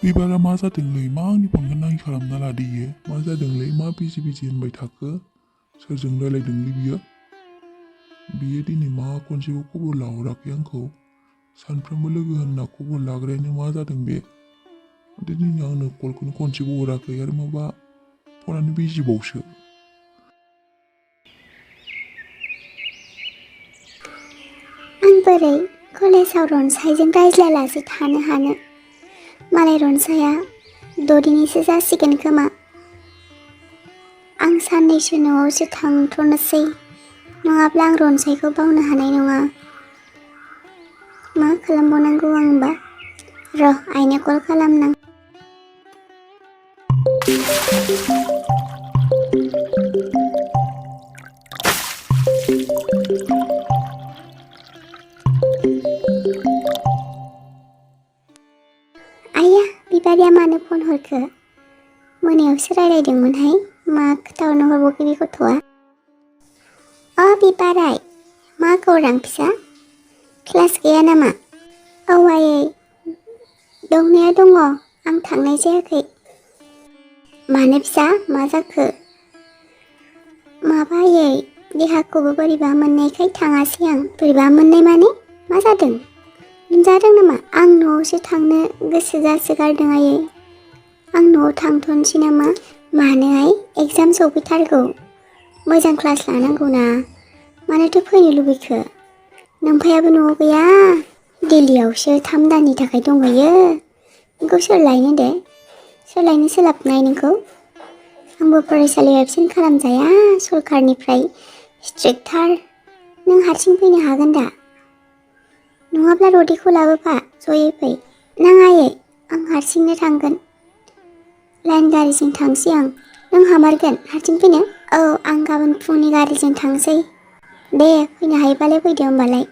बिबारा मा जादोंलै मा आंनि फनखौ नाङि खालामना लादोयो मा जादोंलै मा बिजि होनबाय थाखो सोरजों रायलायदोंलै बियो दिनै मा खनसेबो खबर लाहराखै आंखौ सानफ्रोमबो लोगो होनना खबर लाग्रायानो मा जादों बे दिनै आंनो कलखौनो खनसेबो हराखै आरो माबा फनानो बिजिबावसो। आं बोरै कलेजाव रनसायजों रायज्लायालासे थानो हानो मालाय रनसाया 6 दिनैसो जासिगोन खोमा। आं साननैसो न'आवसो थांथ'नोसै नङाब्ला आं रनसायखौ बावनो हानाय नङा। मा खालामबावनांगौ आंबा र' आइनो कल खालामनां। आइया बिबारिया मानो फन हरखो मोनायावसो रायलायदोंमोनहाय मा खोथाहरनो हरबावखो बे गथ'आ। बिबाराय मा खौरां फिसा क्लास गैया नामा? औ आयै दंनाया दङ आं थांनाय जायाखै। मानो फिसा मा जाखो? माबा आयै देहाखौबो बोरैबा मोननायखाय थाङासै आं। बोरैबा मोननाय माने मा जादों लोमजादों नामा? आं न'आवसो थांनो गोसो जासोगारदों आयै आं न'आव थांथ'नोसै नामा? मानोहाय एगजाम सफैथारगौ मोजां क्लास लानांगौ ना मानोथो फैनो लुबैखो? नोमफायाबो न'आव गैया दिल्लीयावसो 3 दाननि थाखाय दंहैयो। नोंखौ सोर लायनो दे सोर लायनो सोलाबनाय नोंखौ? आंबो फरायसालियाव एबसेन्ट खालामजाया सरकारनिफ्राय स्ट्रिक्टथार। नों हारसिं फैनो हागोन दा? नङाब्ला रदेखौ लाबोफा जयै फै। नाङा आयै आं हारसिंनो थांगोन लाइन गारिजों थांसै आं। नों हामारगोन हारसिं फैनो? औ आं गाबोन फुंनि गारिजों थांसै। दे फैनो हायोबालाय फैदो होमबालाय।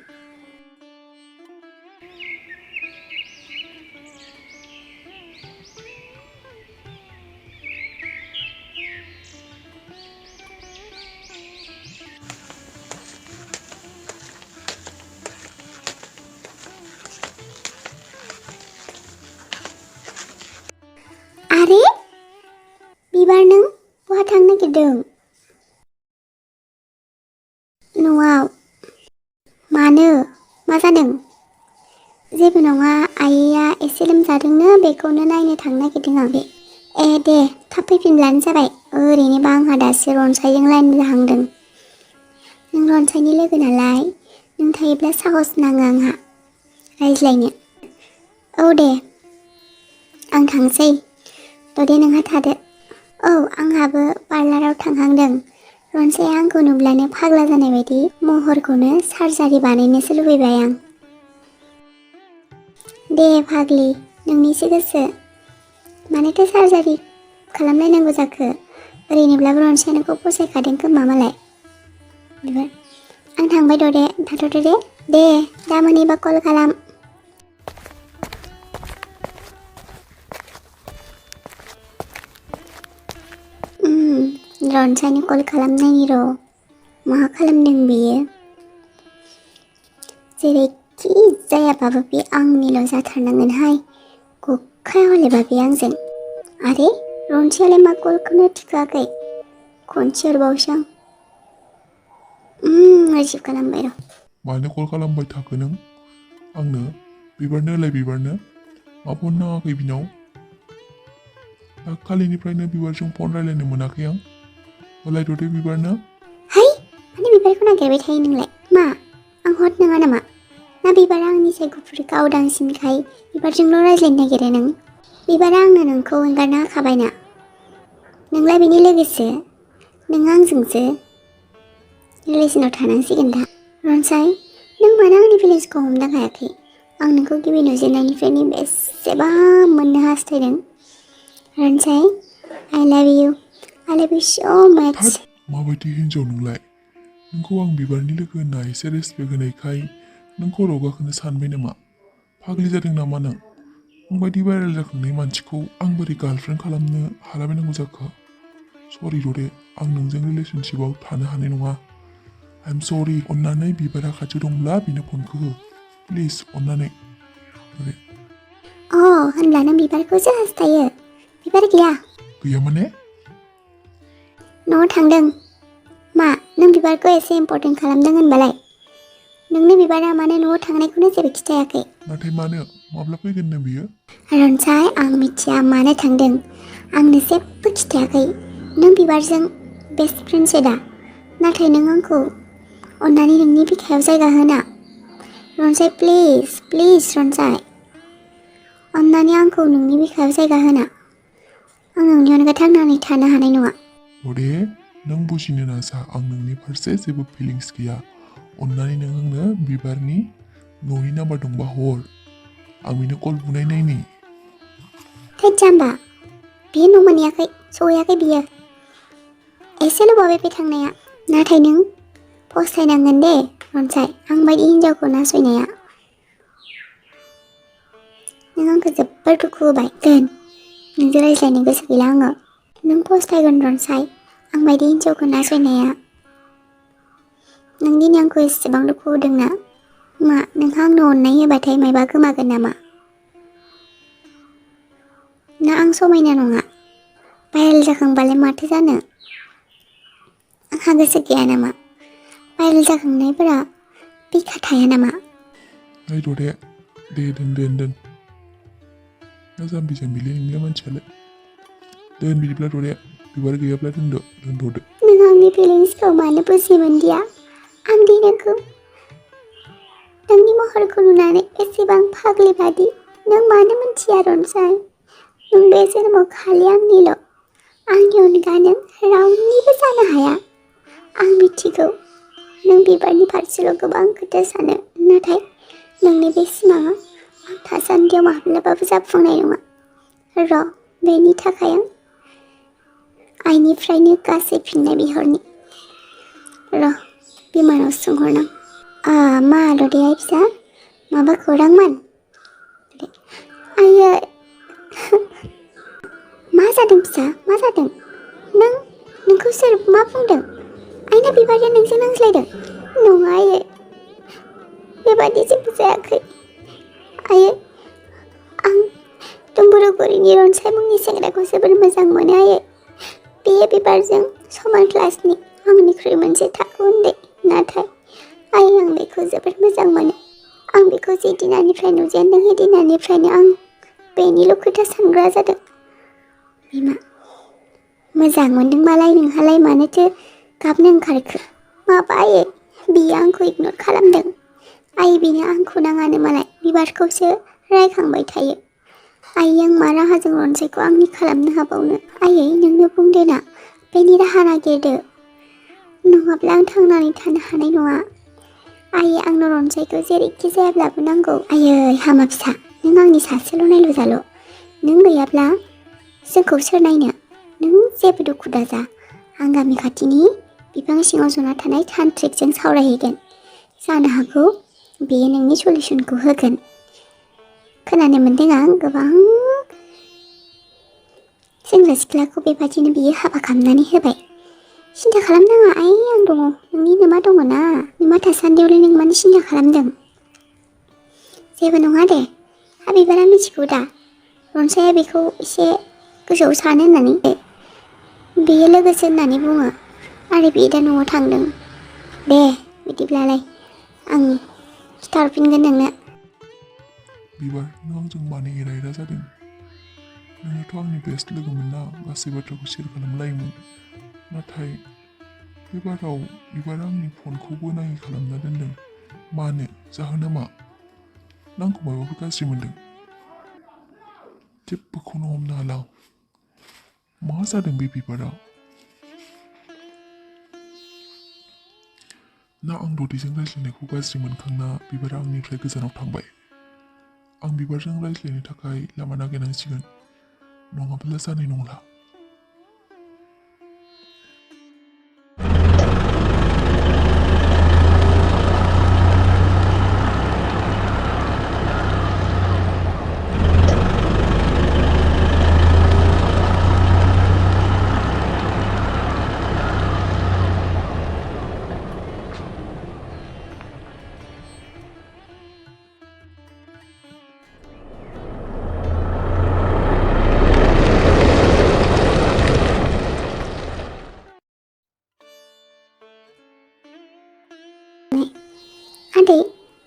आरे बिबार नों बहा थांनो नागिरदों? न'आव। मानो मा जादों? जेबो नङा आइया एसे लोमजादोंनो बेखौनो नायनो थांनो नागिरदों आं। दे थाब फैफिनब्लानो जाबाय। ओरैनोबा आंहा दासो रनसायजों लाइन जाहांदों। नों रनसायनि लोगो नालाय नों थायोब्ला साहस नाङो आंहा रायज्लायनो। औ दे आं थांसै दे नोंहा थादो। औ आंहाबो पार्लाराव थांहांदों। रनसाया आंखौ नुब्लानो फाग्ला जानाय बायदि महरखौनो सार्जारि बानायनोसो लुबैबाय आं। दे फाग्लि नोंनिसो गोसो मानोथो सार्जारि खालामलायनांगौ जाखो? ओरैनोब्लाबो रनसाया नोंखौ फसायखादों खोमा मालाय। बिबार आं थांबाय दे थाथ'दो दे दा मोनैबा कल खालाम। रनसायनो कल खालामनायनि र' मा खालामदों बेयो? जेरैखि जायाबाबो बे आंनिल' जाथारनांगोनहाय गखाया हलेबा बे आंजों। आरे रनसायालाय मा कलखौनो थिखोआखै खनसे हरबावसो आं। रिसिभ खालामबाय र'। मानो कल खालामबाय थाखो नों आंनो? बिबारनो मा फन नाङाखै बिनाव? दाखालिनिफ्रायनो बिबारजों फन रायलायनो मोनाखै आं। होलायथ' दे बिबारनो। हाय माने बिबारखौ नागिरबाय थायो नोंलाय? मा आं हट नङा नामा? ना बिबारा आंनिसाय गुफुर गावदांसिनखाय बिबारजोंल' रायज्लायनो नागिरो नों? बिबारा आंनो नोंखौ एंगारना होखाबायना नोंलाय बेनि लोगोसो नों आंजोंसो रिलेसनाव थानांसिगोन दा। रनसाय नों मानो आंनि फिलिंसखौ हमनो हायाखै? आं नोंखौ गिबि नुजेननायनिफ्रायनो बेसेबा मोननो हास्थायदों। रनसाय I love you so much। माबायदि हिन्जाव नोंलाय? नोंखौ आं बिबारनि लोगो होनना एसे रेसपेक्ट होनायखाय नों खर' गाखोनो सानबाय नामा? फाग्लि जादों नामा नों? आंबायदि भाइरेल जाखांनाय मानसिखौ आं बोरै गार्लफ्रेन्ड खालामनो हालाबायनांगौ जाखो? सरि रदे आं नोंजों रिलेसनशिपआव थानो हानाय नङा। आइ एम सरि। अन्नानै बिबारा खाथियाव दंब्ला बिनो फनखौ हो प्लिज अन्नानै। होनब्ला नों बिबारखौसो हास्थायो। बिबार गैया? गैया माने? न'आव थांदों। मा नों बिबारखौ एसे इम्पर्टेन्ट खालामदों होनबालाय? नोंनि बिबारा मानो न'आव थांनायखौनो जेबो खिथायाखै? नाथाय मानो? माब्ला फैगोननो बियो? रनसाय, आं मिथिया मानो थांदों। आंनो जेबो खिथायाखै। नों बिबारजों बेस्ट फ्रेन्डसो दा। नाथाय नों आंखौ अन्नानै नोंनि बिखायाव जायगा होना। रनसाय प्लिज रनसाय। अन्नानै आंखौ नोंनि बिखायाव जायगा होना। आं नोंनि अनगा थांनानै थानो हानाय नङा। बडे, नों बुजिनो नाजा, आं नोंनि फारसे जेबो फिलिंस गैया। अन्नानै नों आंनो बिबारनि न'नि नाम्बार दंबा हर। आं बिनो कल बुनाय नायनि। थैद जाम्बा, बियो न' मोनहैयाखै, सहैयाखै बियो। एसेल' बावै बे थांनाया। नाथाय नों फस्थायनांगोन दे रनसाय, आं बायदि हिनजावखौ नासयनाया। नों आंखौ जोबोर दुखु होबाय। दोन, नोंजों रायज्लायनो गोसो गैला आङो। नों फस्थायगोन रनसाय, आं बायदि हिनजावखौ नासयनाया। नों दिनै आंखौ एसेबां दुखु होदोंना? मा नोंहा आंनो अननाय होबाथाय मायबा गोमागोन नामा? ना आं समायना नङा? भाइरेल जाखांबालाय माथो जानो? आंहा गोसो गैया नामा? भाइरेल जाखांनायफोरा बिखा थाया नामा? ओइ ददे, दे दोन। मा जाम्बि जाम्बिलै नोंनिया मानसियालाय। दोन बिदिब्ला ददे, बिबार गैयाब्ला दोनथ'दो। नों आंनि फिलिंसखौ मानो बुजि मोनदिया? आं दि नोंखौ नोंनि महरखौ नुनानै एसेबां फाग्लि बादि नों मानो मिथिया रनसाय? नों बे जोनोमाव खालि आंनिल'। आंनि अनगा नों रावनिबो जानो हाया। आं मिथिगौ नों बिबारनि फारसेल' गोबां खोथा सानो, नाथाय नोंनि बे सिमाङा आं थासान्दियाव माब्लाबाबो जाफुंनाय नङा। र' बेनि थाखाय आं आइनिफ्रायनो गासै फिननाय बिहरनि। र' बिमानाव सोंहरनां। मा ददे आइ फिसा, माबा खौरांमोन? आयै मा जादों फिसा, मा जादों? नोंखौ सोर मा बुंदों? आइना बिबारिया नोंजों नांज्लायदों? नङा आयै, बेबादि जेबो जायाखै। आयै, आं दुम्बुरुगुरिनि रनसाय मुंनि सेंग्राखौ जोबोर मोजां मोनो आयै। बेयो बिबारजों समान क्लासनि, आंनिख्रुइ मोनसे थाखो उन्दै। नाथाय आयै, आं बेखौ जोबोर मोजां मोनो। आं बेखौ जे दिनानिफ्राय नुजेनदों, बे दिनानिफ्रायनो आं बेनिल' खोथा सानग्रा जादों। बिमा, मोजां मोनदोंबालाय नोंहालाय मानोथो गाबनो ओंखारखो? माबा आयै, बियो आंखौ इगनर खालामदों। आयै, बेनो आंखौ नाङानो मालाय, बिबारखौसो रायखांबाय थायो। आयै, आं मा राहाजों रनसायखौ आंनि खालामनो हाबावनो? आयै, नोंनो बुंदो ना, बेनि राहा नागिरदो। नङाब्ला आं थांनानै थानो हानाय नङा। आयै, आंनो रनसायखौ जेरैखि जायाब्लाबो नांगौ। आयै हामा फिसा, नों आंनि सासेल' नायल'जाल'। नों गैयाब्ला जोंखौ सोर नायनो? नों जेबो दुखु दाजा। आं गामि खाथिनि बिफां सिङाव जना थानाय तान्त्रिकजों सावरायहैगोन। जानो हागौ बेयो नोंनि सल्युसनखौ होगोन। खोनानो मोन्दों आं गोबां सेंग्रा सिख्लाखौ बेबादिनो बियो हाबा खालामनानै होबाय। सिन्था खालामनाङा आइ, आं दङ। नोंनि नोमा दङ ना? नोमा थासान्दियावलाय नों मानो सिन्था खालामदों? जेबो नङा दे। हा बिबारा मिथिगौ दा रनसाया बेखौ एसे गोसोआव सानो होननानै। बेयो लोगोसो होननानै बुङो आरो बियो दा न'आव थांदों। दे बिदिब्लालाय आं खिथाहरफिनगोन नोंनो। बिबार, नों आंजों मानो एरा जादों? नोङोथ' आंनि बेस्ट लोगोमोन ना, गासै बाथ्राखौ शेयार खालामलायोमोन। नाथाय बे बाराव बिबारा आंनि फनखौबो नाङि खालामना दोनदों। मानो? जाहोना मा? ना आंखौ माबाफोर गाज्रि मोनदों? जेबोखौनो हमनो हाला। मा जादों बे बिबारा? ना आं ददेजों रायज्लायनायखौ गाज्रि मोनखांना बिबारा आंनिफ्राय गोजानाव थांबाय? आं बिबारजों रायज्लायनो थाखाय लामा नागिरनांसिगोन, नङाब्ला जानाय नंला।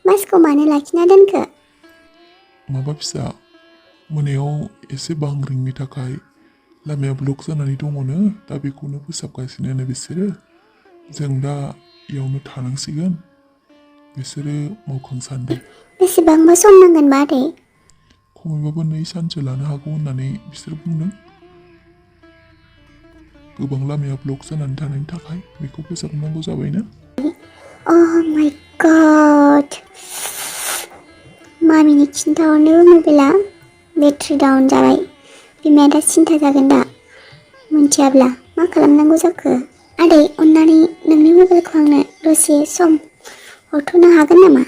मास्कखौ मानो लाखिना दोनखो? माबा फिसा मोनायाव एसे बांग्रिंनि थाखाय लामाया ब्लक जानानै दङनो दा बेखौनो फोसाबगासिनो बिसोरो जों दा इयावनो थानांसिगोन बिसोरो मावखां सानदों बेसेबांबा सम नांगोन बा आदै? खमैबाबो 2 सानसो लानो हागौ होननानै बिसोर बुंदों गोबां लामाया ब्लक जानानै थानायनि थाखाय बेखौ फोसाबनांगौ जाबायना Oh my god मामिनि खिन्थाहरनोबो मबाइला बेटारि डाउन जाबाय बिमाया दा सिन्था जागोन दा मिन्थियाब्ला मा खालामनांगौ जाखो आदै अन्नानै नोंनि मबाइलखौ आंनो दसे सम हरथ'नो हागोन नामा?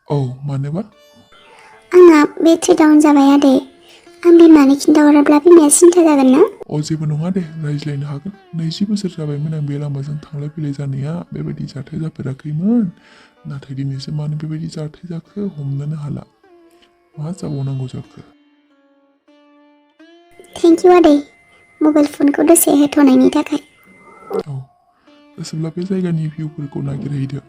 औ मानोबा आंना बेटारि डाउन जाबाय आदै आं बिमानो खिन्थाहराब्ला बिमाया सिन्था जागोन ना? जेबो नङा दे रायज्लायनो हागोन 20 बोसोर जाबायमोन आं बे लामाजों थांलाय फैलाय जानाया बेबायदि जाथाय जाफेराखैमोन नाथाय दिनैसो मानो बेबायदि जाथाय जाखो हमनोनो हाला मा जाबावनांगौ जाखो थेंक इउ आदै मबाइल फनखौ दसे होथ'नायनि थाखाय औ गोसोब्ला बे जायगानि भिउफोरखौ नागिरहैदो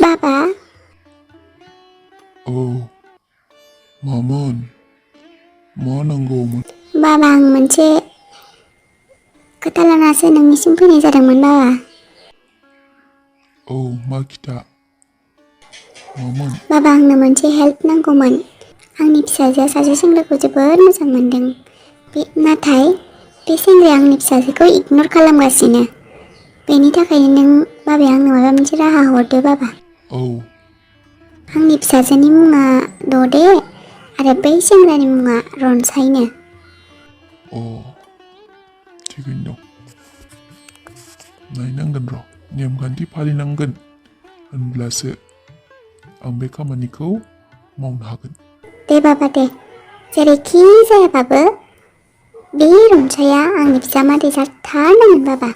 बाबा औ मामोन मा नांगौमोन बाबा आं मोनसे खोथा लानासो नोंनिसिम फैनाय जादोंमोन बाबा औ मा खिथा मामोन बाबा आंनो मोनसे हेल्प नांगौमोन आंनि फिसाजोआ सासे सेंग्राखौ जोबोद मोजां मोनदों नाथाय बे सेंग्राया आंनि फिसाजोखौ इगनर खालामगासिनो बेनि थाखायनो नों बाबाया आंनो माबा मोनसे राहा हरदो बाबा औ आंनि फिसाजोनि मुङा ददे आरो बै सेंग्रानि मुङा रनसायनो अ थिगैनो दं नायनांगोन र' नेमखान्थि फालिनांगोन होनब्लासो आं बे खामानिखौ मावनो हागोन दे बाबा दे जेरैखि जायाबाबो बे रनसाया आंनि बिजामादै जाथारनांगोन बाबा